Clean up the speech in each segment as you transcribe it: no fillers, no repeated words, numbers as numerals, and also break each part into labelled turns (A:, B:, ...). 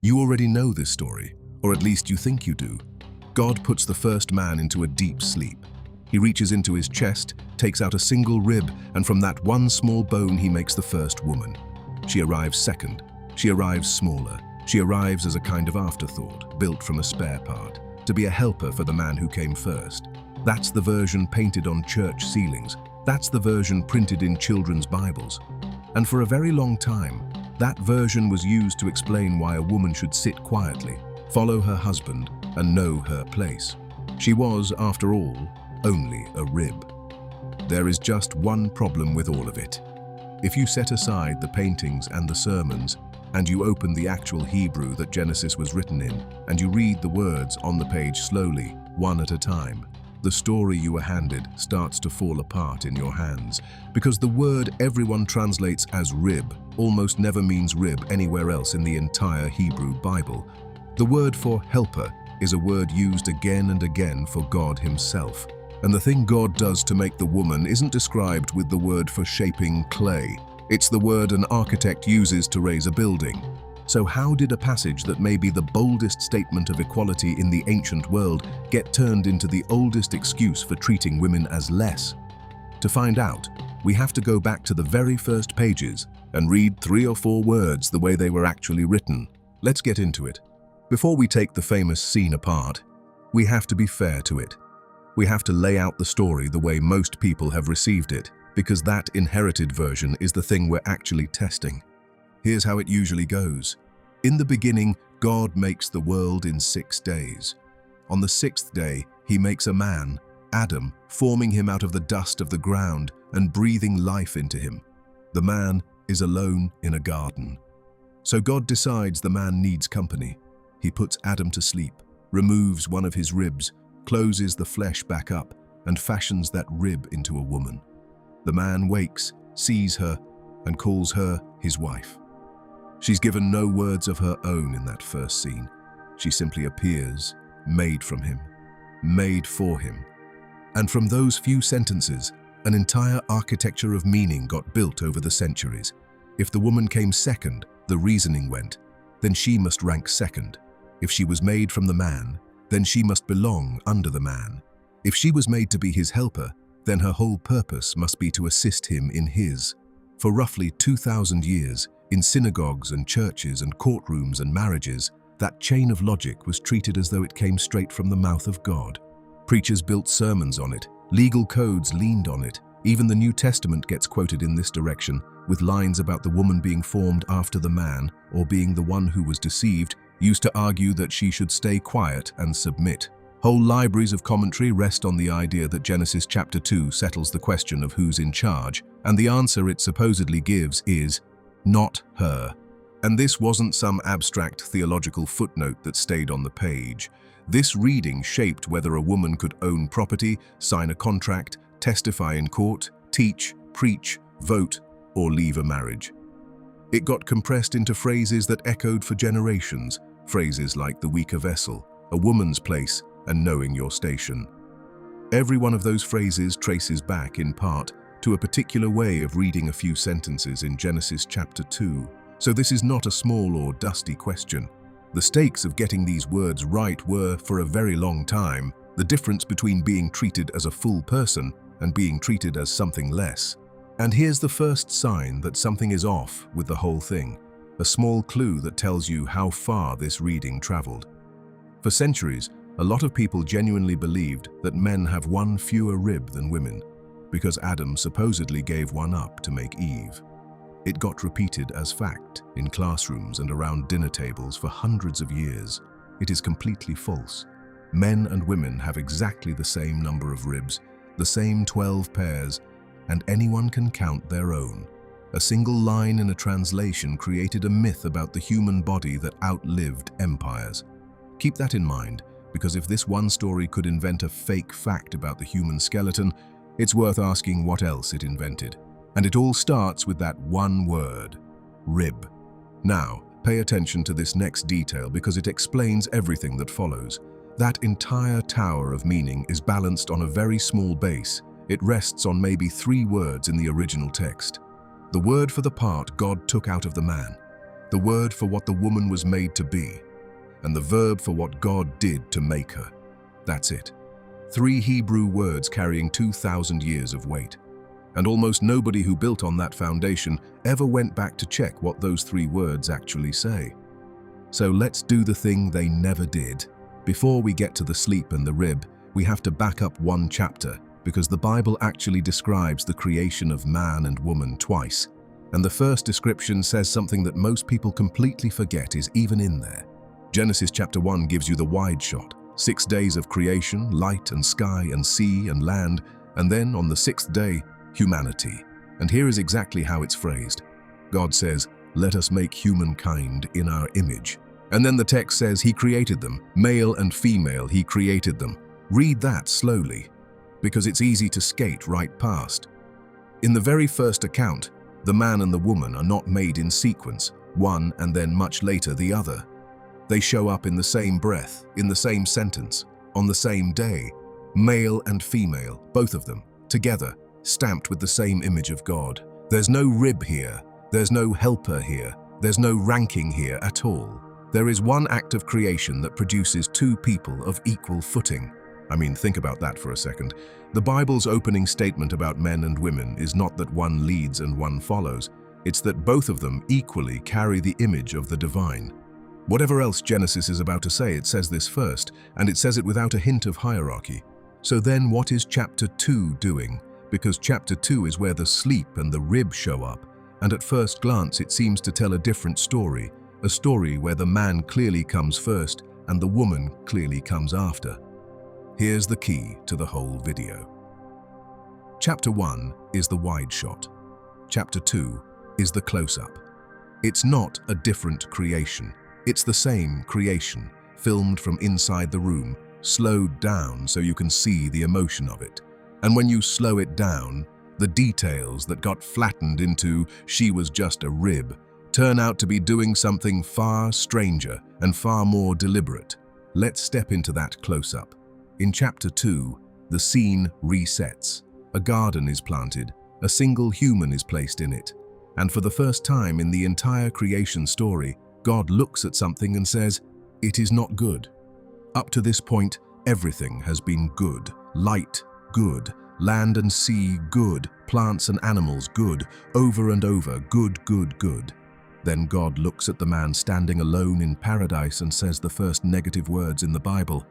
A: You already know this story, or at least you think you do. God puts the first man into a deep sleep. He reaches into his chest, takes out a single rib, and from that one small bone he makes the first woman. She arrives second. She arrives smaller. She arrives as a kind of afterthought, built from a spare part, to be a helper for the man who came first. That's the version painted on church ceilings. That's the version printed in children's Bibles. And for a very long time, that version was used to explain why a woman should sit quietly, follow her husband, and know her place. She was, after all, only a rib. There is just one problem with all of it. If you set aside the paintings and the sermons, and you open the actual Hebrew that Genesis was written in, and you read the words on the page slowly, one at a time, the story you were handed starts to fall apart in your hands, because the word everyone translates as rib almost never means rib anywhere else in the entire Hebrew Bible. The word for helper is a word used again and again for God himself. And the thing God does to make the woman isn't described with the word for shaping clay. It's the word an architect uses to raise a building. So how did a passage that may be the boldest statement of equality in the ancient world get turned into the oldest excuse for treating women as less? To find out, we have to go back to the very first pages and read 3 or 4 words the way they were actually written. Let's get into it. Before we take the famous scene apart, we have to be fair to it. We have to lay out the story the way most people have received it, because that inherited version is the thing we're actually testing. Here's how it usually goes. In the beginning, God makes the world in 6 days. On the 6th day, he makes a man, Adam, forming him out of the dust of the ground and breathing life into him. The man is alone in a garden. So God decides the man needs company. He puts Adam to sleep, removes one of his ribs, closes the flesh back up, and fashions that rib into a woman. The man wakes, sees her, and calls her his wife. She's given no words of her own in that first scene. She simply appears, made from him, made for him. And from those few sentences, an entire architecture of meaning got built over the centuries. If the woman came second, the reasoning went, then she must rank second. If she was made from the man, then she must belong under the man. If she was made to be his helper, then her whole purpose must be to assist him in his. For roughly 2,000 years, in synagogues and churches and courtrooms and marriages, that chain of logic was treated as though it came straight from the mouth of God. Preachers built sermons on it, legal codes leaned on it. Even the New Testament gets quoted in this direction, with lines about the woman being formed after the man, or being the one who was deceived, used to argue that she should stay quiet and submit. Whole libraries of commentary rest on the idea that Genesis chapter 2 settles the question of who's in charge, and the answer it supposedly gives is, not her. And this wasn't some abstract theological footnote that stayed on the page. This reading shaped whether a woman could own property, sign a contract, testify in court, teach, preach, vote, or leave a marriage. It got compressed into phrases that echoed for generations, phrases like the weaker vessel, a woman's place, and knowing your station. Every one of those phrases traces back, in part, to a particular way of reading a few sentences in Genesis chapter 2. So this is not a small or dusty question. The stakes of getting these words right were, for a very long time, the difference between being treated as a full person and being treated as something less. And here's the first sign that something is off with the whole thing, a small clue that tells you how far this reading traveled. For centuries, a lot of people genuinely believed that men have one fewer rib than women, because Adam supposedly gave one up to make Eve. It got repeated as fact in classrooms and around dinner tables for hundreds of years. It is completely false. Men and women have exactly the same number of ribs, the same 12 pairs, and anyone can count their own. A single line in a translation created a myth about the human body that outlived empires. Keep that in mind, because if this one story could invent a fake fact about the human skeleton, it's worth asking what else it invented. And it all starts with that one word, rib. Now, pay attention to this next detail because it explains everything that follows. That entire tower of meaning is balanced on a very small base. It rests on maybe 3 words in the original text. The word for the part God took out of the man. the word for what the woman was made to be, and the verb for what God did to make her. That's it. 3 Hebrew words carrying 2,000 years of weight. And almost nobody who built on that foundation ever went back to check what those 3 words actually say. So let's do the thing they never did. Before we get to the sleep and the rib, we have to back up 1 chapter, because the Bible actually describes the creation of man and woman twice. And the first description says something that most people completely forget is even in there. Genesis chapter 1 gives you the wide shot. 6 days of creation, light and sky and sea and land, and then on the 6th day, humanity. And here is exactly how it's phrased. God says, "Let us make humankind in our image." And then the text says he created them, male and female, he created them. Read that slowly, because it's easy to skate right past. In the very first account, the man and the woman are not made in sequence, one and then much later the other. They show up in the same breath, in the same sentence, on the same day, male and female, both of them, together, stamped with the same image of God. There's no rib here, there's no helper here, there's no ranking here at all. There is one act of creation that produces 2 people of equal footing. I mean, think about that for a second. The Bible's opening statement about men and women is not that one leads and one follows. It's that both of them equally carry the image of the divine. Whatever else Genesis is about to say, it says this first, and it says it without a hint of hierarchy. So then what is chapter 2 doing? Because chapter 2 is where the sleep and the rib show up, and at first glance it seems to tell a different story, a story where the man clearly comes first and the woman clearly comes after. Here's the key to the whole video. Chapter 1 is the wide shot. Chapter 2 is the close-up. It's not a different creation. It's the same creation, filmed from inside the room, slowed down so you can see the emotion of it. And when you slow it down, the details that got flattened into "she was just a rib" turn out to be doing something far stranger and far more deliberate. Let's step into that close-up. In chapter 2, the scene resets. A garden is planted, a single human is placed in it, and for the first time in the entire creation story, God looks at something and says, "It is not good." Up to this point, everything has been good. Light, good. Land and sea, good. Plants and animals, good. Over and over, good, good, good. Then God looks at the man standing alone in paradise and says the first negative words in the Bible.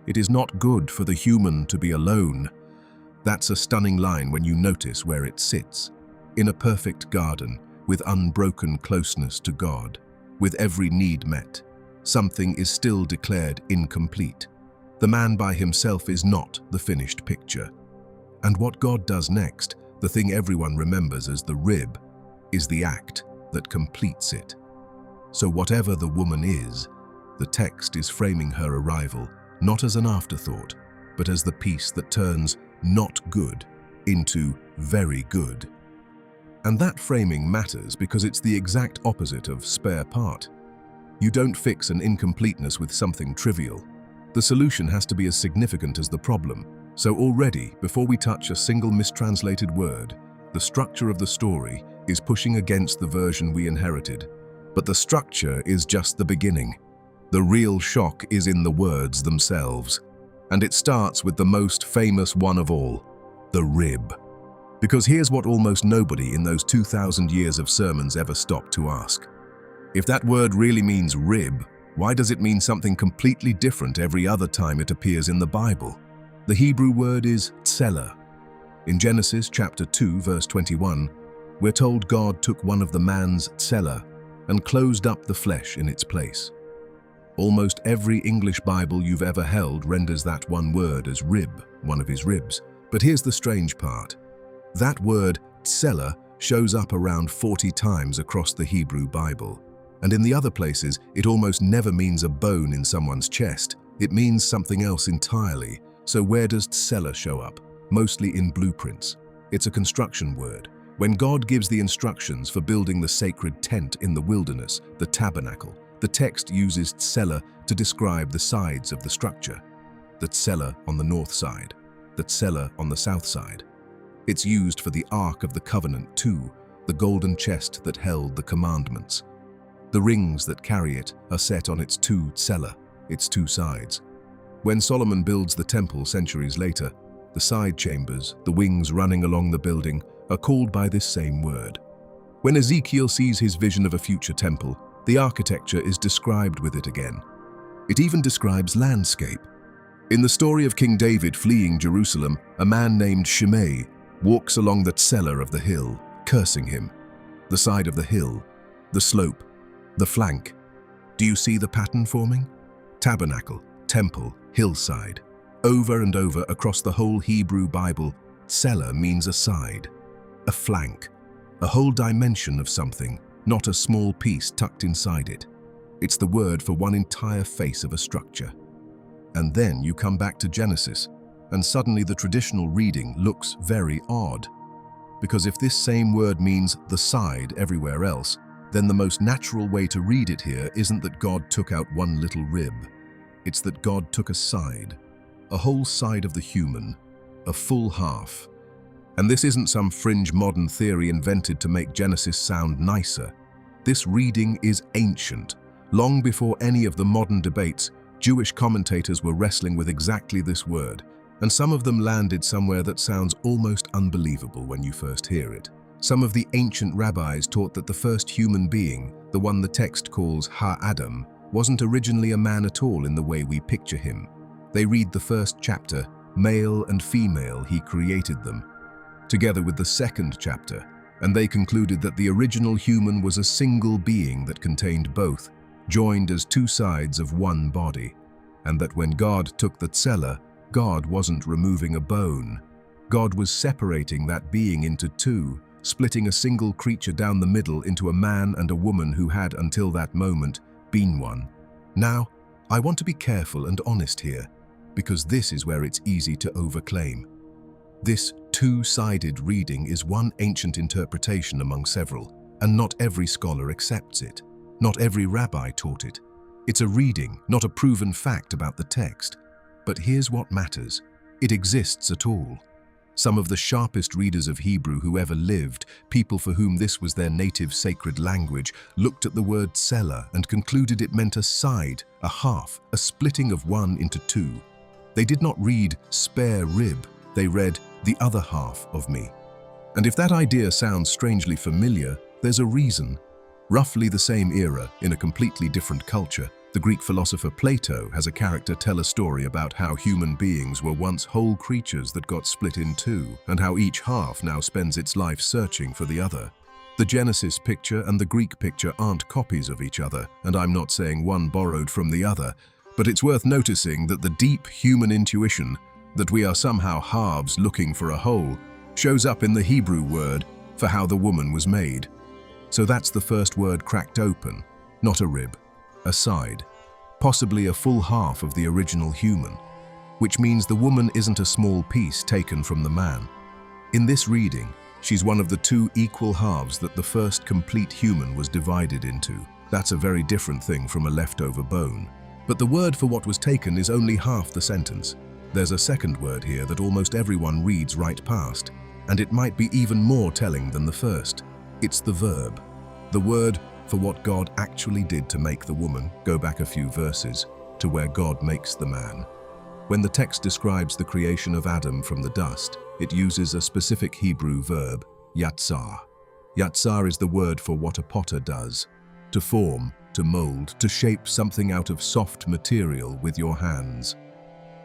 A: "It is not good for the human to be alone." That's a stunning line when you notice where it sits. In a perfect garden, with unbroken closeness to God, with every need met, something is still declared incomplete. The man by himself is not the finished picture. And what God does next, the thing everyone remembers as the rib, is the act that completes it. So whatever the woman is, the text is framing her arrival not as an afterthought, but as the piece that turns not good into very good. And that framing matters because it's the exact opposite of spare part. You don't fix an incompleteness with something trivial. The solution has to be as significant as the problem. So already, before we touch a single mistranslated word, the structure of the story is pushing against the version we inherited. But the structure is just the beginning. The real shock is in the words themselves. And it starts with the most famous one of all, the rib. Because here's what almost nobody in those 2,000 years of sermons ever stopped to ask. If that word really means rib, why does it mean something completely different every other time it appears in the Bible? The Hebrew word is tselah. In Genesis chapter 2, verse 21, we're told God took one of the man's tselah and closed up the flesh in its place. Almost every English Bible you've ever held renders that one word as rib, one of his ribs. But here's the strange part. That word, tselah, shows up around 40 times across the Hebrew Bible. And in the other places, it almost never means a bone in someone's chest. It means something else entirely. So where does tselah show up? Mostly in blueprints. It's a construction word. When God gives the instructions for building the sacred tent in the wilderness, the tabernacle, the text uses tselah to describe the sides of the structure. The tselah on the north side, the tselah on the south side. It's used for the Ark of the Covenant too, the golden chest that held the commandments. The rings that carry it are set on its two tsela, its two sides. When Solomon builds the temple centuries later, the side chambers, the wings running along the building, are called by this same word. When Ezekiel sees his vision of a future temple, the architecture is described with it again. It even describes landscape. In the story of King David fleeing Jerusalem, a man named Shimei walks along the tsela of the hill, cursing him. The side of the hill, the slope, the flank. Do you see the pattern forming? Tabernacle, temple, hillside. Over and over across the whole Hebrew Bible, tsela means a side, a flank, a whole dimension of something, not a small piece tucked inside it. It's the word for one entire face of a structure. And then you come back to Genesis, and suddenly the traditional reading looks very odd. Because if this same word means the side everywhere else, then the most natural way to read it here isn't that God took out one little rib. It's that God took a side, a whole side of the human, a full half. And this isn't some fringe modern theory invented to make Genesis sound nicer. This reading is ancient. Long before any of the modern debates, Jewish commentators were wrestling with exactly this word, and some of them landed somewhere that sounds almost unbelievable when you first hear it. Some of the ancient rabbis taught that the first human being, the one the text calls Ha-Adam, wasn't originally a man at all in the way we picture him. They read the first chapter, male and female, he created them, together with the second chapter, and they concluded that the original human was a single being that contained both, joined as two sides of one body, and that when God took the tsela, God wasn't removing a bone. God was separating that being into two, splitting a single creature down the middle into a man and a woman who had, until that moment, been one. Now, I want to be careful and honest here, because this is where it's easy to overclaim. This two-sided reading is one ancient interpretation among several, and not every scholar accepts it. Not every rabbi taught it. It's a reading, not a proven fact about the text. But here's what matters. It exists at all. Some of the sharpest readers of Hebrew who ever lived, people for whom this was their native sacred language, looked at the word tsela and concluded it meant a side, a half, a splitting of one into two. They did not read spare rib, they read the other half of me. And if that idea sounds strangely familiar, there's a reason. Roughly the same era, in a completely different culture, the Greek philosopher Plato has a character tell a story about how human beings were once whole creatures that got split in two, and how each half now spends its life searching for the other. The Genesis picture and the Greek picture aren't copies of each other, and I'm not saying one borrowed from the other, but it's worth noticing that the deep human intuition that we are somehow halves looking for a whole shows up in the Hebrew word for how the woman was made. So that's the first word cracked open, not a rib, a side, possibly a full half of the original human, which means the woman isn't a small piece taken from the man. In this reading, she's one of the two equal halves that the first complete human was divided into. That's a very different thing from a leftover bone. But the word for what was taken is only half the sentence. There's a second word here that almost everyone reads right past, and it might be even more telling than the first. It's the verb, the word for what God actually did to make the woman. Go back a few verses to where God makes the man. When the text describes the creation of Adam from the dust, it uses a specific Hebrew verb, yatsar. Yatsar is the word for what a potter does, to form, to mold, to shape something out of soft material with your hands.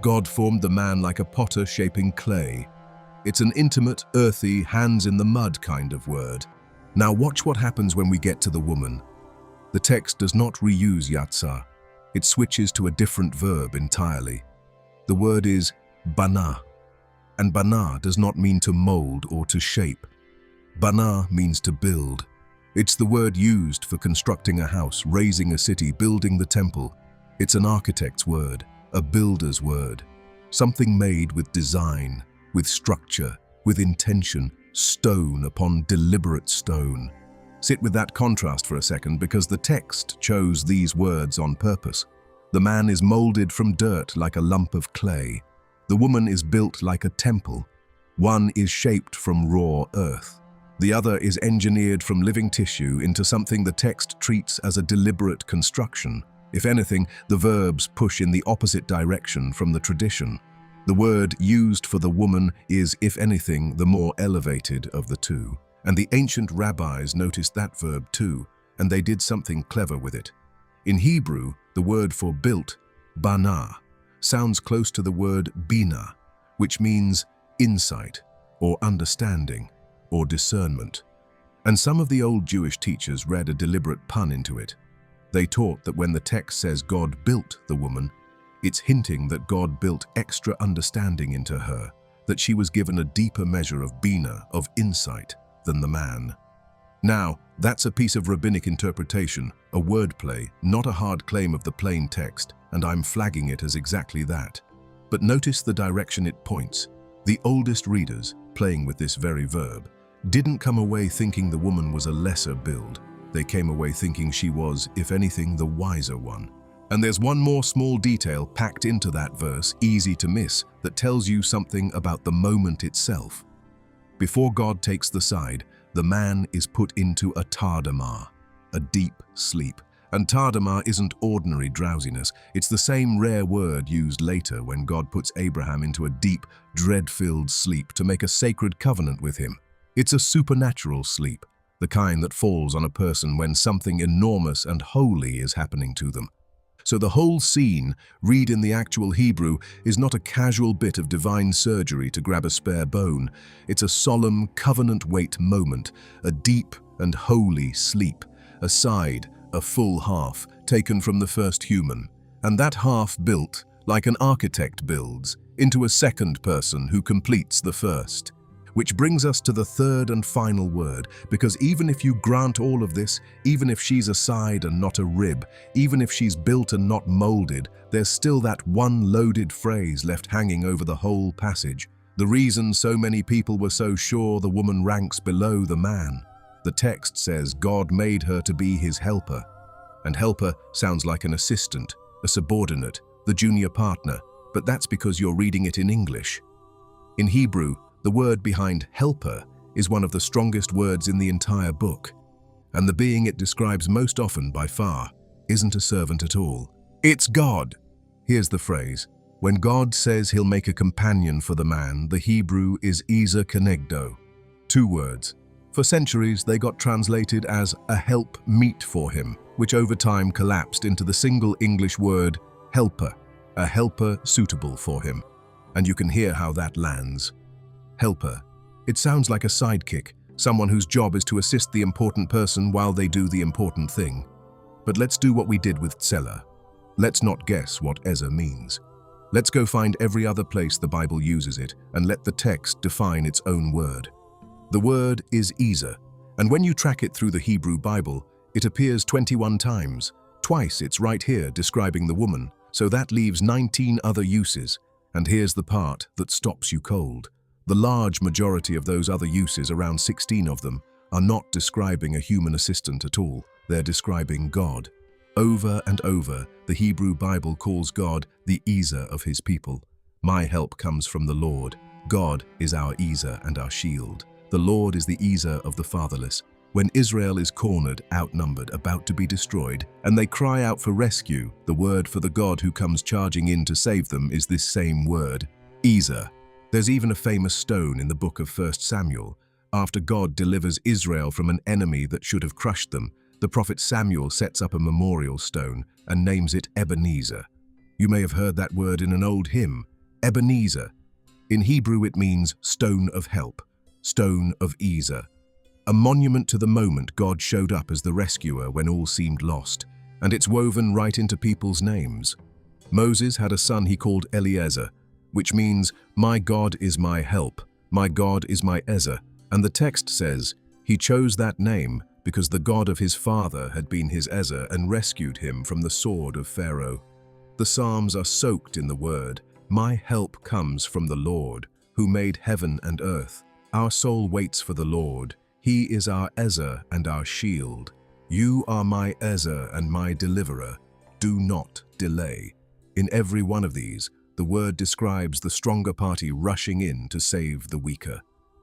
A: God formed the man like a potter shaping clay. It's an intimate, earthy, hands-in-the-mud kind of word. Now watch what happens when we get to the woman. The text does not reuse yatsar. It switches to a different verb entirely. The word is bana, and bana does not mean to mold or to shape. Bana means to build. It's the word used for constructing a house, raising a city, building the temple. It's an architect's word, a builder's word. Something made with design, with structure, with intention, stone upon deliberate stone. Sit with that contrast for a second, because the text chose these words on purpose. The man is molded from dirt like a lump of clay. The woman is built like a temple. One is shaped from raw earth. The other is engineered from living tissue into something the text treats as a deliberate construction. If anything, the verbs push in the opposite direction from the tradition. The word used for the woman is, if anything, the more elevated of the two. And the ancient rabbis noticed that verb too, and they did something clever with it. In Hebrew, the word for built, bana, sounds close to the word bina, which means insight, or understanding, or discernment. And some of the old Jewish teachers read a deliberate pun into it. They taught that when the text says God built the woman, it's hinting that God built extra understanding into her, that she was given a deeper measure of bina, of insight, than the man. Now, that's a piece of rabbinic interpretation, a wordplay, not a hard claim of the plain text, and I'm flagging it as exactly that. But notice the direction it points. The oldest readers, playing with this very verb, didn't come away thinking the woman was a lesser build. They came away thinking she was, if anything, the wiser one. And there's one more small detail packed into that verse, easy to miss, that tells you something about the moment itself. Before God takes the side, the man is put into a tardama, a deep sleep. And tardama isn't ordinary drowsiness. It's the same rare word used later when God puts Abraham into a deep, dread-filled sleep to make a sacred covenant with him. It's a supernatural sleep, the kind that falls on a person when something enormous and holy is happening to them. So the whole scene, read in the actual Hebrew, is not a casual bit of divine surgery to grab a spare bone. It's a solemn, covenant-weight moment, a deep and holy sleep, a side, a full half, taken from the first human, and that half built, like an architect builds, into a second person who completes the first. Which brings us to the third and final word, because even if you grant all of this, even if she's a side and not a rib, even if she's built and not molded, there's still that one loaded phrase left hanging over the whole passage. The reason so many people were so sure the woman ranks below the man. The text says God made her to be his helper. And helper sounds like an assistant, a subordinate, the junior partner, but that's because you're reading it in English. In Hebrew, the word behind helper is one of the strongest words in the entire book, and the being it describes most often by far isn't a servant at all. It's God. Here's the phrase. When God says he'll make a companion for the man, the Hebrew is Ezer Kenegdo. 2 words. For centuries, they got translated as a help meet for him, which over time collapsed into the single English word helper, a helper suitable for him. And you can hear how that lands. Helper. It sounds like a sidekick, someone whose job is to assist the important person while they do the important thing. But let's do what we did with Tsela. Let's not guess what Ezer means. Let's go find every other place the Bible uses it and let the text define its own word. The word is Ezer, and when you track it through the Hebrew Bible, it appears 21 times. Twice it's right here describing the woman, so that leaves 19 other uses. And here's the part that stops you cold. The large majority of those other uses, around 16 of them, are not describing a human assistant at all. They're describing God. Over and over, the Hebrew Bible calls God the Ezer of his people. My help comes from the Lord. God is our Ezer and our shield. The Lord is the Ezer of the fatherless. When Israel is cornered, outnumbered, about to be destroyed, and they cry out for rescue, the word for the God who comes charging in to save them is this same word, Ezer. There's even a famous stone in the book of 1 Samuel. After God delivers Israel from an enemy that should have crushed them, the prophet Samuel sets up a memorial stone and names it Ebenezer. You may have heard that word in an old hymn, Ebenezer. In Hebrew it means stone of help, stone of Ezer. A monument to the moment God showed up as the rescuer when all seemed lost, and it's woven right into people's names. Moses had a son he called Eliezer, which means, my God is my help, my God is my Ezer, and the text says, he chose that name because the God of his father had been his Ezer and rescued him from the sword of Pharaoh. The Psalms are soaked in the word, my help comes from the Lord, who made heaven and earth. Our soul waits for the Lord, he is our Ezer and our shield. You are my Ezer and my deliverer, do not delay. In every one of these, the word describes the stronger party rushing in to save the weaker.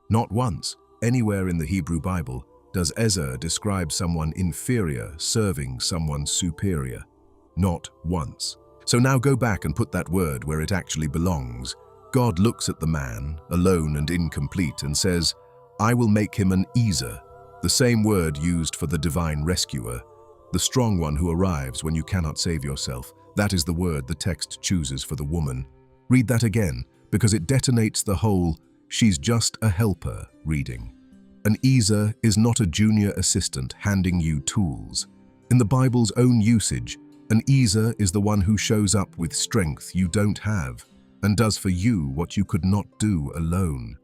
A: Not once, anywhere in the Hebrew Bible does Ezer describe someone inferior serving someone superior. Not once. So now go back and put that word where it actually belongs. God looks at the man, alone and incomplete, and says, "I will make him an Ezer," the same word used for the divine rescuer, the strong one who arrives when you cannot save yourself. That is the word the text chooses for the woman. Read that again, because it detonates the whole "she's just a helper" reading. An Ezer is not a junior assistant handing you tools. In the Bible's own usage, an Ezer is the one who shows up with strength you don't have and does for you what you could not do alone.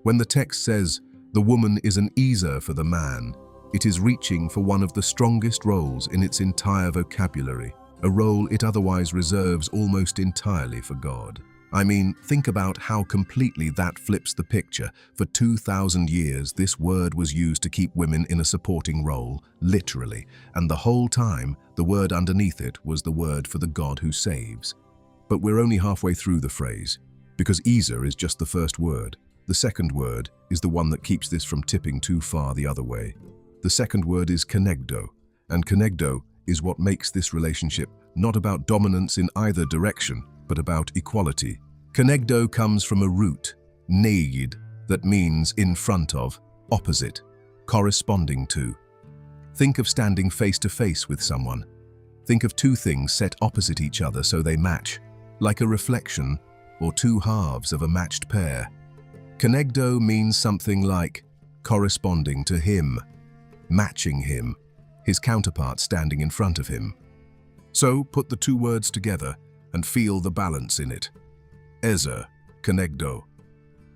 A: When the text says, "The woman is an Ezer for the man," it is reaching for one of the strongest roles in its entire vocabulary, a role it otherwise reserves almost entirely for God. I mean, think about how completely that flips the picture. For 2,000 years, this word was used to keep women in a supporting role, literally, and the whole time, the word underneath it was the word for the God who saves. But we're only halfway through the phrase, because Ezer is just the first word. The second word is the one that keeps this from tipping too far the other way. The second word is kenegdo, and kenegdo is what makes this relationship not about dominance in either direction, but about equality. Kenegdo comes from a root, negid, that means in front of, opposite, corresponding to. Think of standing face to face with someone. Think of two things set opposite each other so they match, like a reflection or two halves of a matched pair. Kenegdo means something like corresponding to him, matching him, his counterpart standing in front of him. So put the two words together and feel the balance in it. Ezer, kenegdo,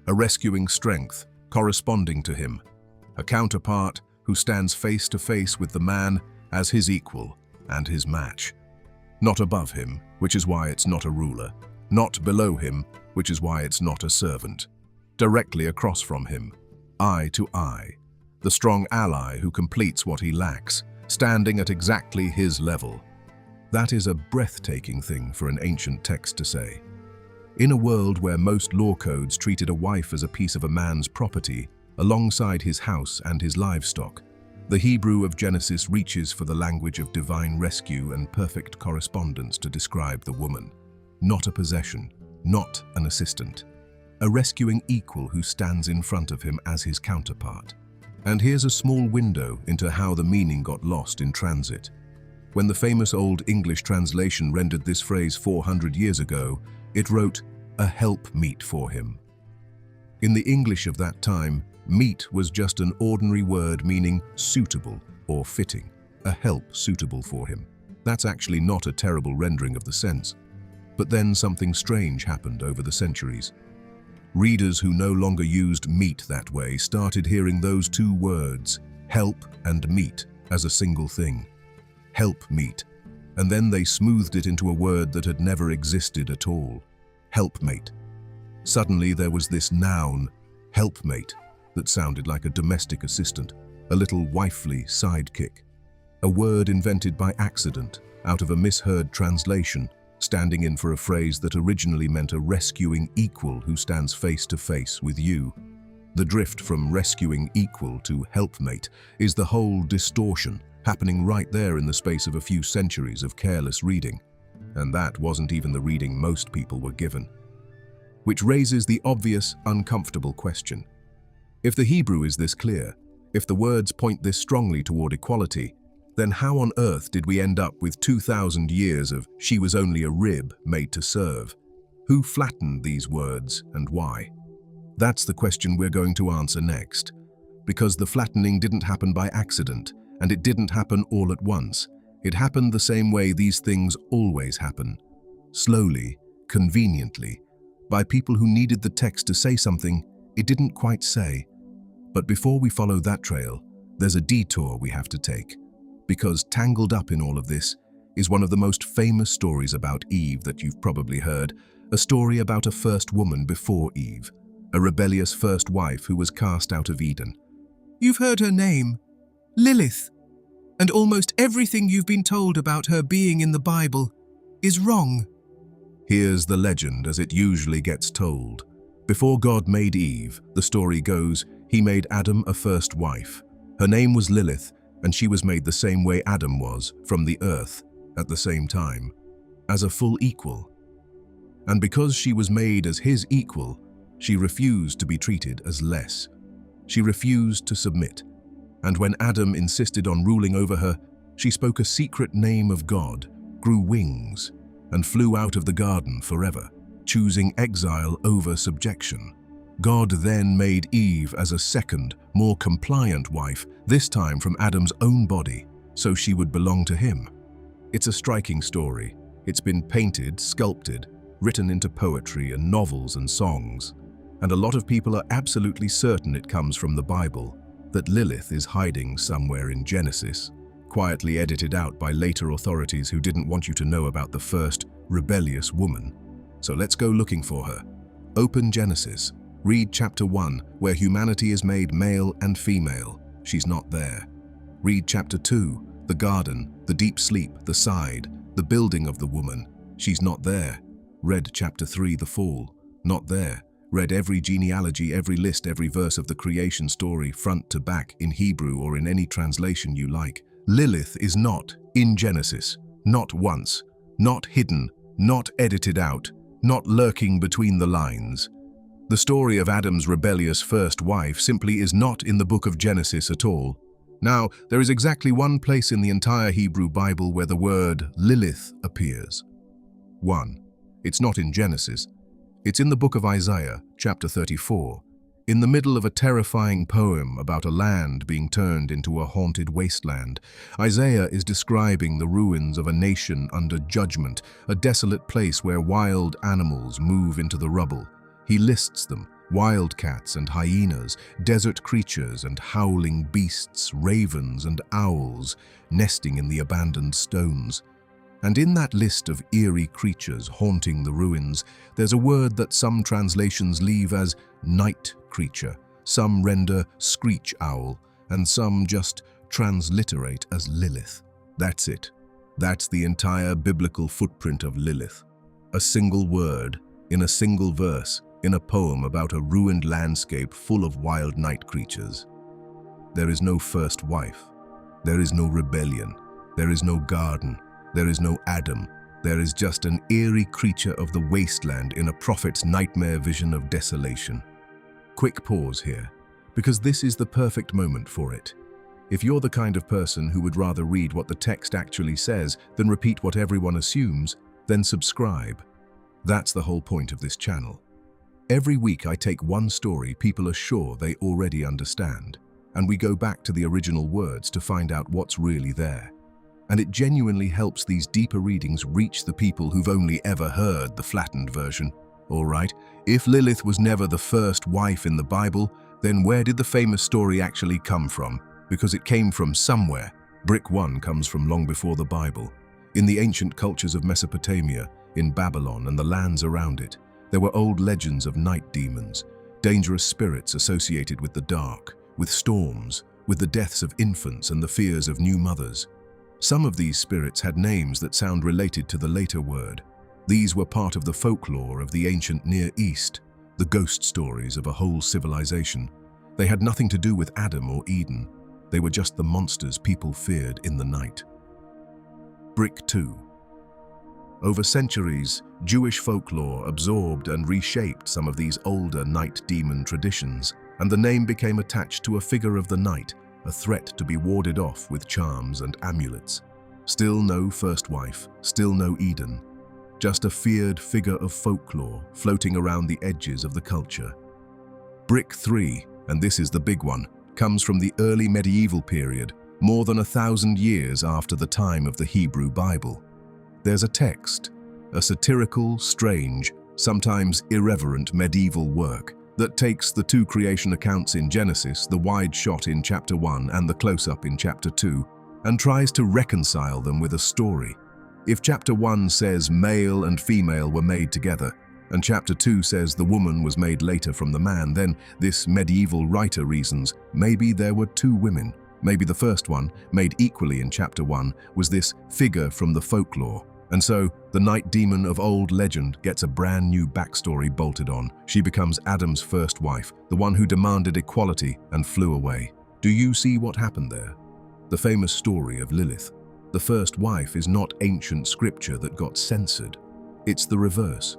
A: a rescuing strength corresponding to him, a counterpart who stands face to face with the man as his equal and his match. Not above him, which is why it's not a ruler. Not below him, which is why it's not a servant. Directly across from him, eye to eye, the strong ally who completes what he lacks, standing at exactly his level. That is a breathtaking thing for an ancient text to say. In a world where most law codes treated a wife as a piece of a man's property, alongside his house and his livestock, the Hebrew of Genesis reaches for the language of divine rescue and perfect correspondence to describe the woman. Not a possession, not an assistant. A rescuing equal who stands in front of him as his counterpart. And here's a small window into how the meaning got lost in transit. When the famous Old English translation rendered this phrase 400 years ago, it wrote, "a helpmeet for him." In the English of that time, meet was just an ordinary word meaning suitable or fitting, a help suitable for him. That's actually not a terrible rendering of the sense. But then something strange happened over the centuries. Readers who no longer used meet that way started hearing those two words, help and meet, as a single thing. Helpmeet, and then they smoothed it into a word that had never existed at all, helpmate. Suddenly there was this noun, helpmate, that sounded like a domestic assistant, a little wifely sidekick. A word invented by accident, out of a misheard translation, standing in for a phrase that originally meant a rescuing equal who stands face to face with you. The drift from rescuing equal to helpmate is the whole distortion, happening right there in the space of a few centuries of careless reading. And that wasn't even the reading most people were given. Which raises the obvious, uncomfortable question. If the Hebrew is this clear, if the words point this strongly toward equality, then how on earth did we end up with 2,000 years of "she was only a rib made to serve"? Who flattened these words and why? That's the question we're going to answer next. Because the flattening didn't happen by accident, and it didn't happen all at once. It happened the same way these things always happen. Slowly, conveniently, by people who needed the text to say something it didn't quite say. But before we follow that trail, there's a detour we have to take. Because tangled up in all of this is one of the most famous stories about Eve that you've probably heard, a story about a first woman before Eve, a rebellious first wife who was cast out of Eden. You've heard her name, Lilith, and almost everything you've been told about her being in the Bible is wrong. Here's the legend as it usually gets told. Before God made Eve, the story goes, He made Adam a first wife. Her name was Lilith, and she was made the same way Adam was, from the earth, at the same time, as a full equal. And because she was made as his equal, she refused to be treated as less. She refused to submit. And when Adam insisted on ruling over her, she spoke a secret name of God, grew wings, and flew out of the garden forever, choosing exile over subjection. God then made Eve as a second, more compliant wife, this time from Adam's own body, so she would belong to him. It's a striking story. It's been painted, sculpted, written into poetry and novels and songs. And a lot of people are absolutely certain it comes from the Bible, that Lilith is hiding somewhere in Genesis, quietly edited out by later authorities who didn't want you to know about the first rebellious woman. So let's go looking for her. Open Genesis. Read chapter 1, where humanity is made male and female. She's not there. Read chapter 2, the garden, the deep sleep, the side, the building of the woman. She's not there. Read chapter 3, the fall. Not there. Read every genealogy, every list, every verse of the creation story, front to back, in Hebrew or in any translation you like. Lilith is not in Genesis. Not once. Not hidden. Not edited out. Not lurking between the lines. The story of Adam's rebellious first wife simply is not in the book of Genesis at all. Now, there is exactly one place in the entire Hebrew Bible where the word Lilith appears. 1. It's not in Genesis. It's in the book of Isaiah, chapter 34, in the middle of a terrifying poem about a land being turned into a haunted wasteland. Isaiah is describing the ruins of a nation under judgment, a desolate place where wild animals move into the rubble. He lists them: wildcats and hyenas, desert creatures and howling beasts, ravens and owls, nesting in the abandoned stones. And in that list of eerie creatures haunting the ruins, there's a word that some translations leave as night creature, some render screech owl, and some just transliterate as Lilith. That's it. That's the entire biblical footprint of Lilith. A single word, in a single verse, in a poem about a ruined landscape full of wild night creatures. There is no first wife. There is no rebellion. There is no garden. There is no Adam. There is just an eerie creature of the wasteland in a prophet's nightmare vision of desolation. Quick pause here, because this is the perfect moment for it. If you're the kind of person who would rather read what the text actually says than repeat what everyone assumes, then subscribe. That's the whole point of this channel. Every week I take one story people are sure they already understand, and we go back to the original words to find out what's really there. And it genuinely helps these deeper readings reach the people who've only ever heard the flattened version. All right, if Lilith was never the first wife in the Bible, then where did the famous story actually come from? Because it came from somewhere. Brick 1 comes from long before the Bible. In the ancient cultures of Mesopotamia, in Babylon and the lands around it, there were old legends of night demons, dangerous spirits associated with the dark, with storms, with the deaths of infants and the fears of new mothers. Some of these spirits had names that sound related to the later word. These were part of the folklore of the ancient Near East, the ghost stories of a whole civilization. They had nothing to do with Adam or Eden. They were just the monsters people feared in the night. Brick 2. Over centuries, Jewish folklore absorbed and reshaped some of these older night demon traditions, and the name became attached to a figure of the night, a threat to be warded off with charms and amulets. Still no first wife, still no Eden, just a feared figure of folklore floating around the edges of the culture. Brick 3, and this is the big one, comes from the early medieval period, more than 1,000 years after the time of the Hebrew Bible. There's a text, a satirical, strange, sometimes irreverent medieval work that takes the two creation accounts in Genesis, the wide shot in chapter 1 and the close-up in chapter 2, and tries to reconcile them with a story. If chapter 1 says male and female were made together, and chapter 2 says the woman was made later from the man, then this medieval writer reasons maybe there were two women. Maybe the first one, made equally in chapter 1, was this figure from the folklore. And so, the night demon of old legend gets a brand new backstory bolted on. She becomes Adam's first wife, the one who demanded equality and flew away. Do you see what happened there? The famous story of Lilith. The first wife is not ancient scripture that got censored. It's the reverse.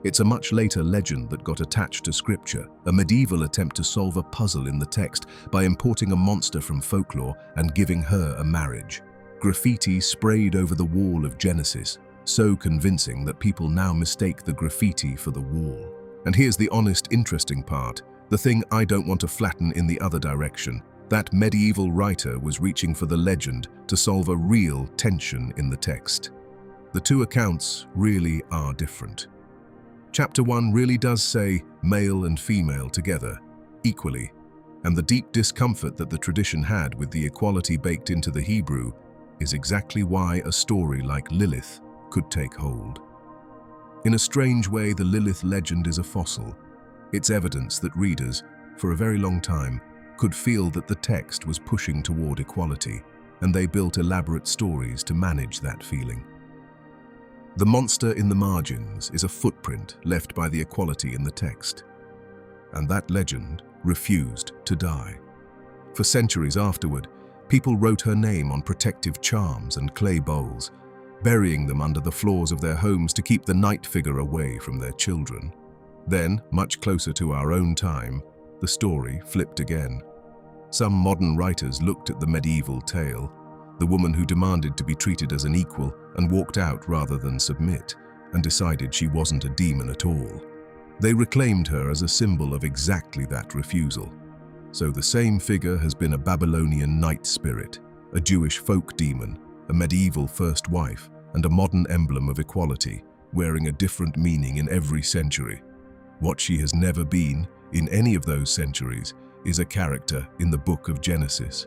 A: It's a much later legend that got attached to scripture, a medieval attempt to solve a puzzle in the text by importing a monster from folklore and giving her a marriage. Graffiti sprayed over the wall of Genesis, so convincing that people now mistake the graffiti for the wall. And here's the honest, interesting part, the thing I don't want to flatten in the other direction. That medieval writer was reaching for the legend to solve a real tension in the text. The two accounts really are different. Chapter 1 really does say male and female together, equally, and the deep discomfort that the tradition had with the equality baked into the Hebrew is exactly why a story like Lilith could take hold. In a strange way, the Lilith legend is a fossil. It's evidence that readers, for a very long time, could feel that the text was pushing toward equality, and they built elaborate stories to manage that feeling. The monster in the margins is a footprint left by the equality in the text, and that legend refused to die. For centuries afterward, people wrote her name on protective charms and clay bowls, burying them under the floors of their homes to keep the night figure away from their children. Then, much closer to our own time, the story flipped again. Some modern writers looked at the medieval tale, the woman who demanded to be treated as an equal and walked out rather than submit, and decided she wasn't a demon at all. They reclaimed her as a symbol of exactly that refusal. So the same figure has been a Babylonian night spirit, a Jewish folk demon, a medieval first wife, and a modern emblem of equality, wearing a different meaning in every century. What she has never been, in any of those centuries, is a character in the book of Genesis.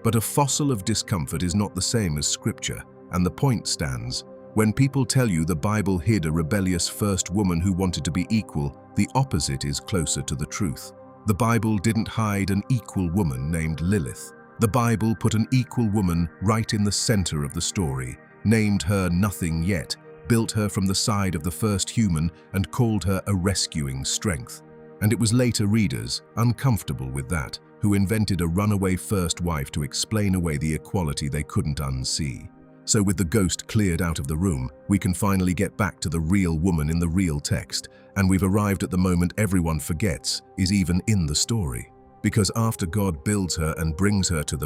A: But a fossil of discomfort is not the same as scripture, and the point stands. When people tell you the Bible hid a rebellious first woman who wanted to be equal, the opposite is closer to the truth. The Bible didn't hide an equal woman named Lilith. The Bible put an equal woman right in the center of the story, named her Nothing Yet, built her from the side of the first human, and called her a rescuing strength. And it was later readers, uncomfortable with that, who invented a runaway first wife to explain away the equality they couldn't unsee. So with the ghost cleared out of the room, we can finally get back to the real woman in the real text, and we've arrived at the moment everyone forgets is even in the story. Because after God builds her and brings her to the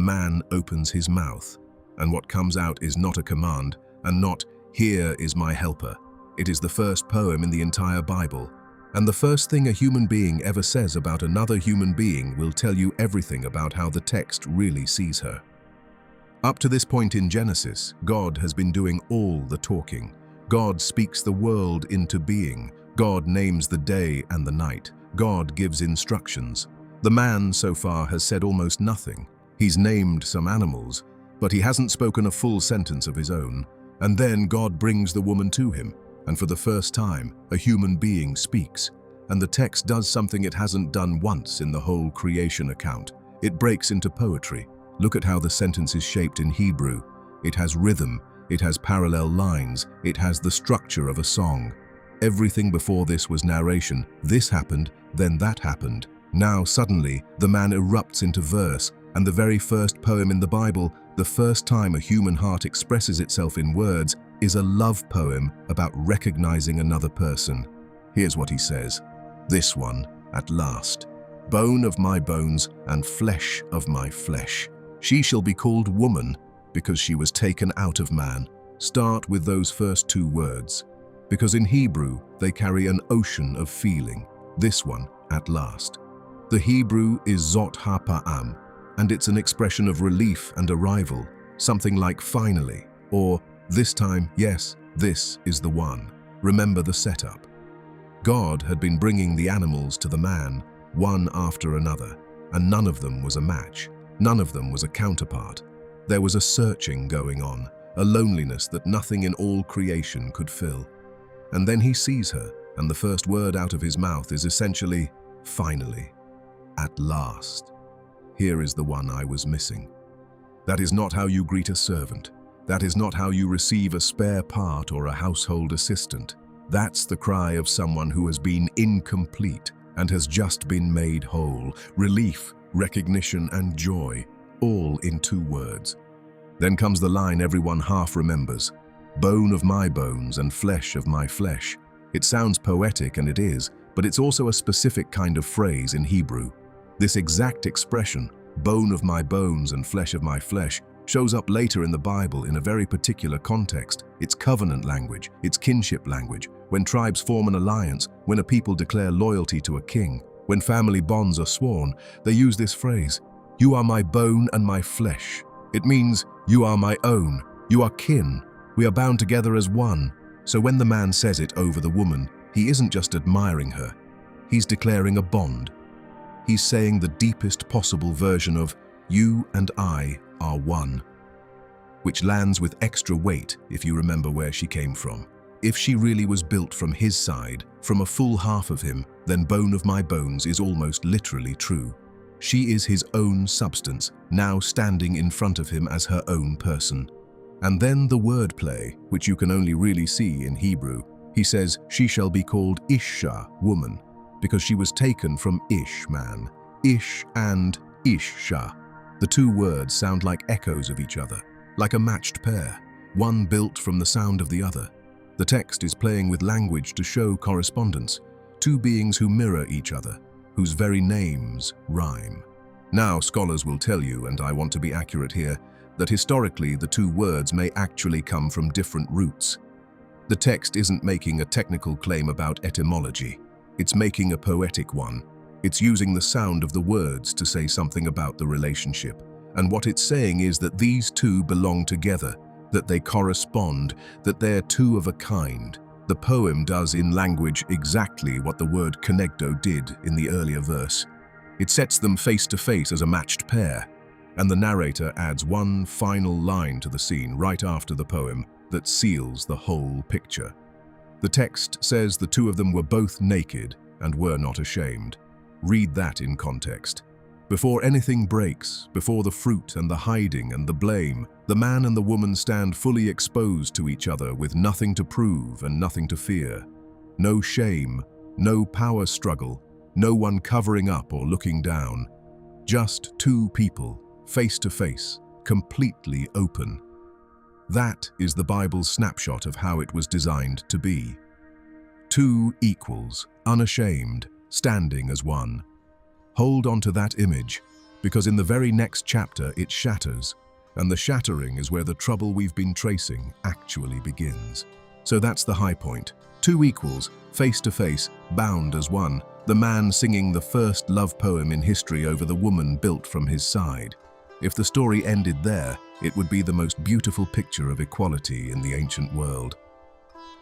A: man opens his mouth. And what comes out is not a command, and not, "Here is my helper." It is the first poem in the entire Bible. And the first thing a human being ever says about another human being will tell you everything about how the text really sees her. Up to this point in Genesis, God has been doing all the talking. God speaks the world into being. God names the day and the night. God gives instructions. The man so far has said almost nothing. He's named some animals, but he hasn't spoken a full sentence of his own. And then God brings the woman to him, and for the first time, a human being speaks. And the text does something it hasn't done once in the whole creation account. It breaks into poetry. Look at how the sentence is shaped in Hebrew. It has rhythm, it has parallel lines, it has the structure of a song. Everything before this was narration. This happened, then that happened. Now suddenly, the man erupts into verse, and the very first poem in the Bible, the first time a human heart expresses itself in words, is a love poem about recognizing another person. Here's what he says. This one, at last. Bone of my bones and flesh of my flesh. She shall be called woman because she was taken out of man. Start with those first two words, because in Hebrew they carry an ocean of feeling. This one, at last. The Hebrew is Zot HaPa'am, and it's an expression of relief and arrival, something like finally, or this time, yes, this is the one. Remember the setup. God had been bringing the animals to the man, one after another, and none of them was a match. None of them was a counterpart. There was a searching going on, a loneliness that nothing in all creation could fill. And then he sees her, and the first word out of his mouth is essentially, finally, at last. Here is the one I was missing. That is not how you greet a servant. That is not how you receive a spare part or a household assistant. That's the cry of someone who has been incomplete and has just been made whole. Relief, recognition, and joy, all in 2 words. Then comes the line everyone half remembers: bone of my bones and flesh of my flesh. It sounds poetic, and it is, but it's also a specific kind of phrase in Hebrew. This exact expression, bone of my bones and flesh of my flesh, shows up later in the Bible in a very particular context. It's covenant language, it's kinship language. When tribes form an alliance, when a people declare loyalty to a king, when family bonds are sworn, they use this phrase: you are my bone and my flesh. It means you are my own, you are kin, we are bound together as one. So when the man says it over the woman, he isn't just admiring her, he's declaring a bond. He's saying the deepest possible version of you and I are one, which lands with extra weight if you remember where she came from. If she really was built from his side, from a full half of him, then bone of my bones is almost literally true. She is his own substance, now standing in front of him as her own person. And then the wordplay, which you can only really see in Hebrew. He says, she shall be called Isha, woman, because she was taken from Ish, man. Ish and Isha. The 2 words sound like echoes of each other, like a matched pair, one built from the sound of the other. The text is playing with language to show correspondence, 2 beings who mirror each other, whose very names rhyme. Now, scholars will tell you, and I want to be accurate here, that historically the 2 words may actually come from different roots. The text isn't making a technical claim about etymology. It's making a poetic one. It's using the sound of the words to say something about the relationship. And what it's saying is that these 2 belong together, that they correspond, that they're 2 of a kind. The poem does in language exactly what the word konegdo did in the earlier verse. It sets them face to face as a matched pair, and the narrator adds one final line to the scene right after the poem that seals the whole picture. The text says the 2 of them were both naked and were not ashamed. Read that in context. Before anything breaks, before the fruit and the hiding and the blame, the man and the woman stand fully exposed to each other with nothing to prove and nothing to fear. No shame, no power struggle, no one covering up or looking down. Just 2 people, face to face, completely open. That is the Bible's snapshot of how it was designed to be. 2 equals, unashamed, standing as one. Hold on to that image, because in the very next chapter it shatters, and the shattering is where the trouble we've been tracing actually begins. So that's the high point. 2 equals, face to face, bound as one, the man singing the first love poem in history over the woman built from his side. If the story ended there, it would be the most beautiful picture of equality in the ancient world.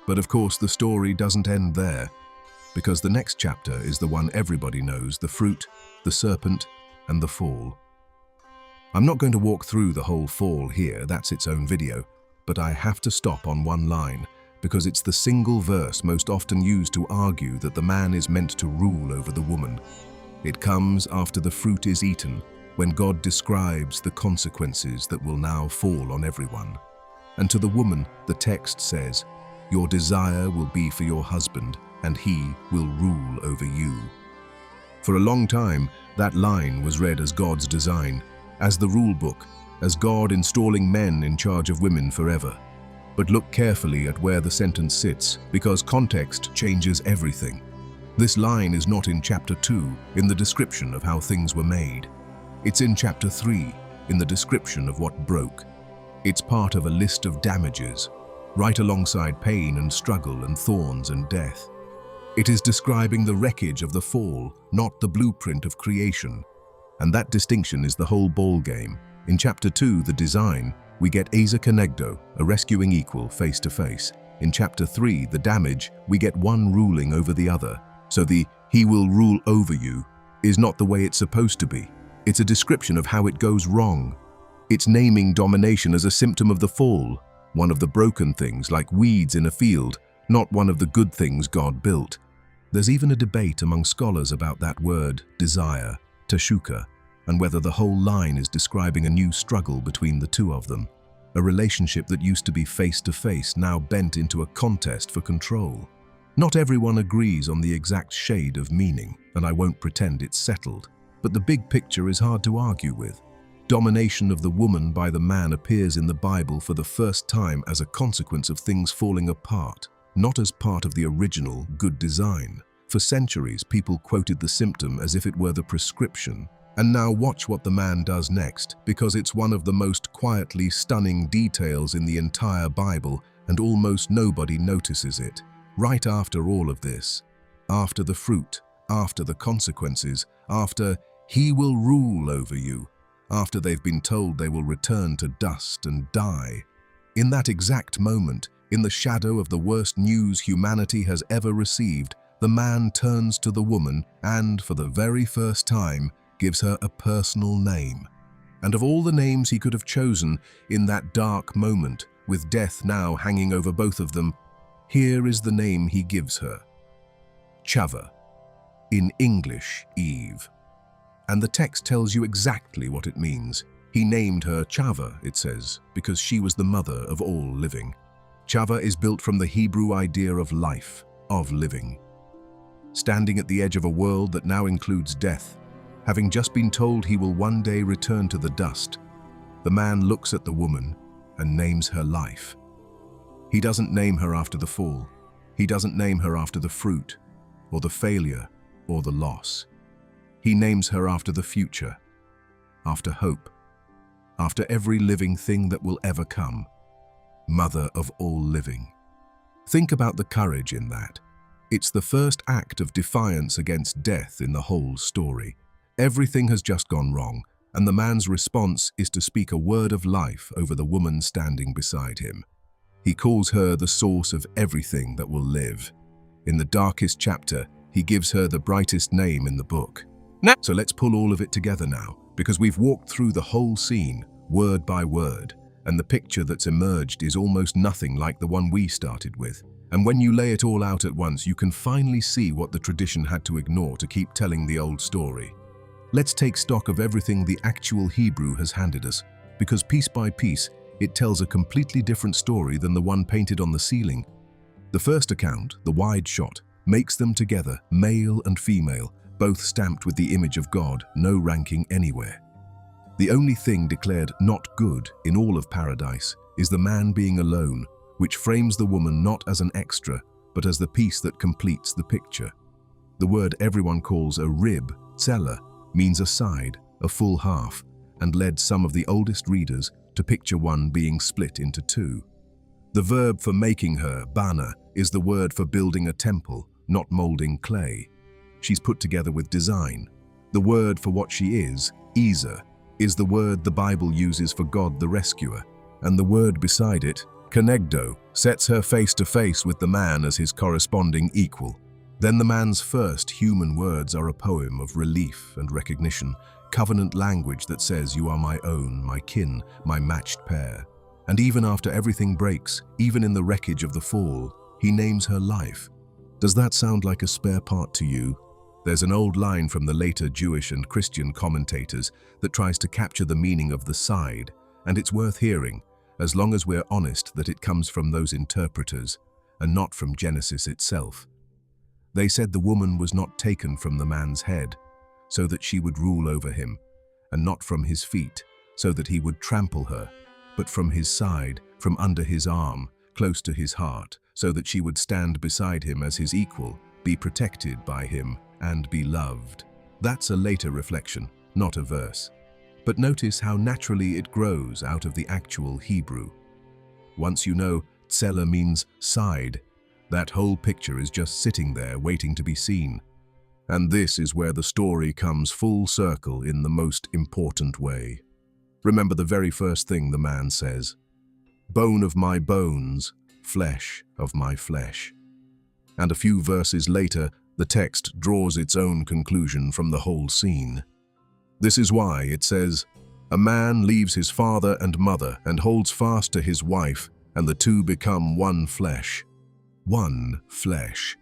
A: But of course the story doesn't end there, because the next chapter is the one everybody knows: the fruit, the serpent, and the fall. I'm not going to walk through the whole fall here, that's its own video, but I have to stop on one line, because it's the single verse most often used to argue that the man is meant to rule over the woman. It comes after the fruit is eaten, when God describes the consequences that will now fall on everyone. And to the woman, the text says, "Your desire will be for your husband, and he will rule over you." For a long time, that line was read as God's design, as the rule book, as God installing men in charge of women forever. But look carefully at where the sentence sits, because context changes everything. This line is not in chapter 2, in the description of how things were made. It's in chapter 3, in the description of what broke. It's part of a list of damages, right alongside pain and struggle and thorns and death. It is describing the wreckage of the fall, not the blueprint of creation. And that distinction is the whole ball game. In chapter 2, the design, we get Asa Konegdo, a rescuing equal face to face. In chapter 3, the damage, we get one ruling over the other. So the "he will rule over you" is not the way it's supposed to be. It's a description of how it goes wrong. It's naming domination as a symptom of the fall, one of the broken things like weeds in a field, not one of the good things God built. There's even a debate among scholars about that word, desire, teshuka, and whether the whole line is describing a new struggle between the 2 of them. A relationship that used to be face-to-face now bent into a contest for control. Not everyone agrees on the exact shade of meaning, and I won't pretend it's settled, but the big picture is hard to argue with. Domination of the woman by the man appears in the Bible for the first time as a consequence of things falling apart, not as part of the original good design. For centuries, people quoted the symptom as if it were the prescription. And now watch what the man does next, because it's one of the most quietly stunning details in the entire Bible, and almost nobody notices it. Right after all of this, after the fruit, after the consequences, after he will rule over you, after they've been told they will return to dust and die. In that exact moment, in the shadow of the worst news humanity has ever received, the man turns to the woman and, for the very first time, gives her a personal name. And of all the names he could have chosen in that dark moment, with death now hanging over both of them, here is the name he gives her. Chava. In English, Eve. And the text tells you exactly what it means. He named her Chava, it says, because she was the mother of all living. Chava is built from the Hebrew idea of life, of living. Standing at the edge of a world that now includes death, having just been told he will one day return to the dust, the man looks at the woman and names her life. He doesn't name her after the fall. He doesn't name her after the fruit, or the failure, or the loss. He names her after the future, after hope, after every living thing that will ever come. Mother of all living. Think about the courage in that. It's the first act of defiance against death in the whole story. Everything has just gone wrong, and the man's response is to speak a word of life over the woman standing beside him. He calls her the source of everything that will live. In the darkest chapter, he gives her the brightest name in the book. So let's pull all of it together now, because we've walked through the whole scene, word by word, and the picture that's emerged is almost nothing like the one we started with. And when you lay it all out at once, you can finally see what the tradition had to ignore to keep telling the old story. Let's take stock of everything the actual Hebrew has handed us, because piece by piece, it tells a completely different story than the one painted on the ceiling. The first account, the wide shot, makes them together, male and female, both stamped with the image of God, no ranking anywhere. The only thing declared not good in all of paradise is the man being alone, which frames the woman not as an extra, but as the piece that completes the picture. The word everyone calls a rib, tsela, means a side, a full half, and led some of the oldest readers to picture one being split into two. The verb for making her, bana, is the word for building a temple, not molding clay. She's put together with design. The word for what she is, Isa, is the word the Bible uses for God the rescuer, and the word beside it, kenegdo, sets her face to face with the man as his corresponding equal. Then the man's first human words are a poem of relief and recognition, covenant language that says, "You are my own, my kin, my matched pair." And even after everything breaks, even in the wreckage of the fall, he names her life. Does that sound like a spare part to you? There's an old line from the later Jewish and Christian commentators that tries to capture the meaning of the side, and it's worth hearing, as long as we're honest that it comes from those interpreters, and not from Genesis itself. They said the woman was not taken from the man's head, so that she would rule over him, and not from his feet, so that he would trample her, but from his side, from under his arm, close to his heart, so that she would stand beside him as his equal, be protected by him, and be loved. That's a later reflection, not a verse. But notice how naturally it grows out of the actual Hebrew. Once you know tsela means side, that whole picture is just sitting there waiting to be seen. And this is where the story comes full circle in the most important way. Remember the very first thing the man says, "Bone of my bones, flesh of my flesh." And a few verses later, the text draws its own conclusion from the whole scene. This is why it says, "A man leaves his father and mother and holds fast to his wife, and the two become one flesh." One flesh.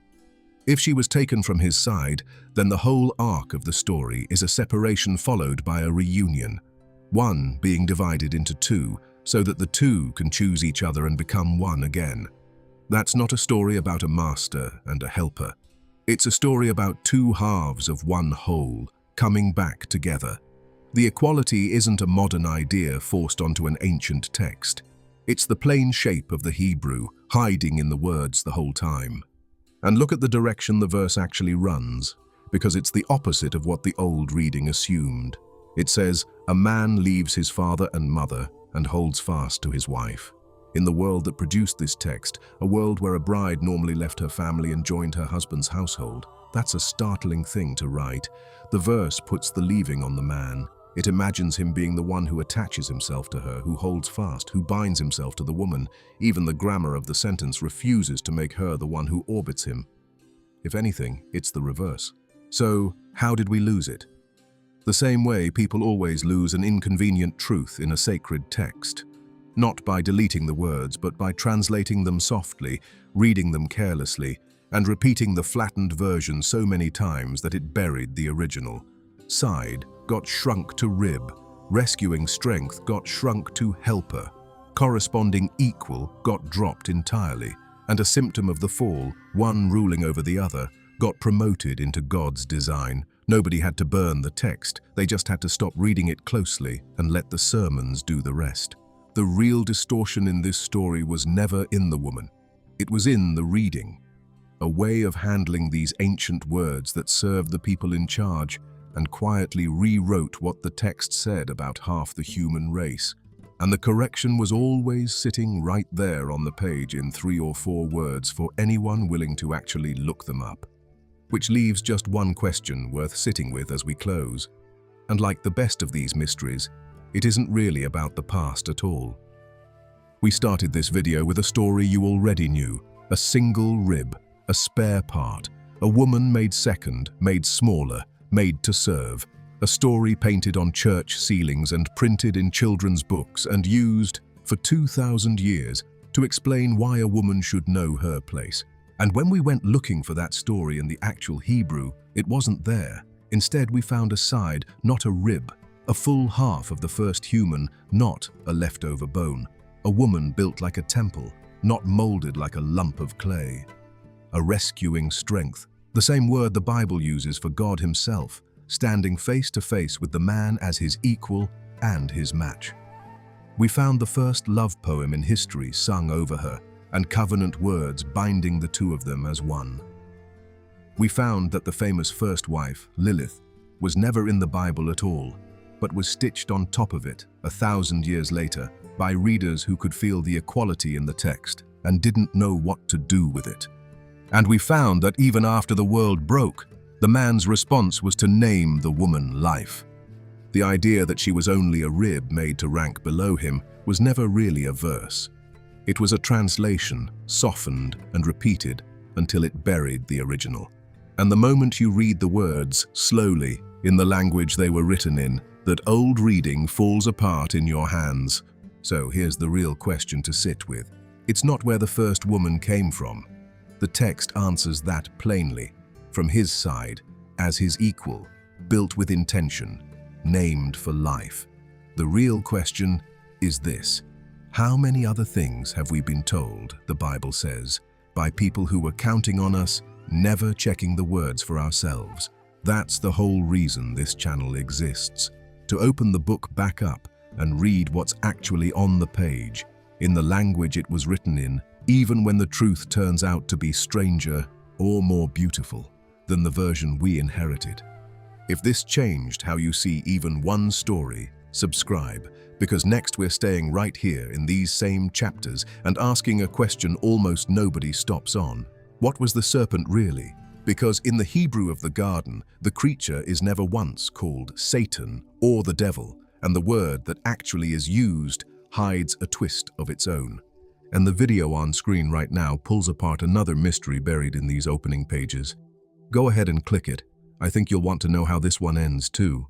A: If she was taken from his side, then the whole arc of the story is a separation followed by a reunion. One being divided into two, so that the two can choose each other and become one again. That's not a story about a master and a helper. It's a story about two halves of one whole, coming back together. The equality isn't a modern idea forced onto an ancient text. It's the plain shape of the Hebrew, hiding in the words the whole time. And look at the direction the verse actually runs, because it's the opposite of what the old reading assumed. It says, "A man leaves his father and mother and holds fast to his wife." In the world that produced this text, a world where a bride normally left her family and joined her husband's household, that's a startling thing to write. The verse puts the leaving on the man. It imagines him being the one who attaches himself to her, who holds fast, who binds himself to the woman. Even the grammar of the sentence refuses to make her the one who orbits him. If anything, it's the reverse. So, how did we lose it? The same way people always lose an inconvenient truth in a sacred text. Not by deleting the words, but by translating them softly, reading them carelessly, and repeating the flattened version so many times that it buried the original. Side got shrunk to rib, rescuing strength got shrunk to helper, corresponding equal got dropped entirely, and a symptom of the fall, one ruling over the other, got promoted into God's design. Nobody had to burn the text, they just had to stop reading it closely and let the sermons do the rest. The real distortion in this story was never in the woman. It was in the reading. A way of handling these ancient words that served the people in charge and quietly rewrote what the text said about half the human race. And the correction was always sitting right there on the page in 3 or 4 words for anyone willing to actually look them up. Which leaves just one question worth sitting with as we close. And like the best of these mysteries, it isn't really about the past at all. We started this video with a story you already knew, a single rib, a spare part, a woman made second, made smaller, made to serve, a story painted on church ceilings and printed in children's books and used for 2,000 years to explain why a woman should know her place. And when we went looking for that story in the actual Hebrew, it wasn't there. Instead, we found a side, not a rib, a full half of the first human, not a leftover bone, a woman built like a temple, not molded like a lump of clay. A rescuing strength, the same word the Bible uses for God himself, standing face to face with the man as his equal and his match. We found the first love poem in history sung over her, and covenant words binding the two of them as one. We found that the famous first wife, Lilith, was never in the Bible at all, but was stitched on top of it 1,000 years later by readers who could feel the equality in the text and didn't know what to do with it. And we found that even after the world broke, the man's response was to name the woman Life. The idea that she was only a rib made to rank below him was never really a verse. It was a translation, softened and repeated until it buried the original. And the moment you read the words slowly in the language they were written in, that old reading falls apart in your hands. So here's the real question to sit with. It's not where the first woman came from. The text answers that plainly, from his side, as his equal, built with intention, named for life. The real question is this: how many other things have we been told, the Bible says, by people who were counting on us, never checking the words for ourselves? That's the whole reason this channel exists, to open the book back up and read what's actually on the page, in the language it was written in, even when the truth turns out to be stranger or more beautiful than the version we inherited. If this changed how you see even one story, subscribe, because next we're staying right here in these same chapters and asking a question almost nobody stops on. What was the serpent really? Because in the Hebrew of the garden, the creature is never once called Satan or the devil, and the word that actually is used hides a twist of its own. And the video on screen right now pulls apart another mystery buried in these opening pages. Go ahead and click it. I think you'll want to know how this one ends too.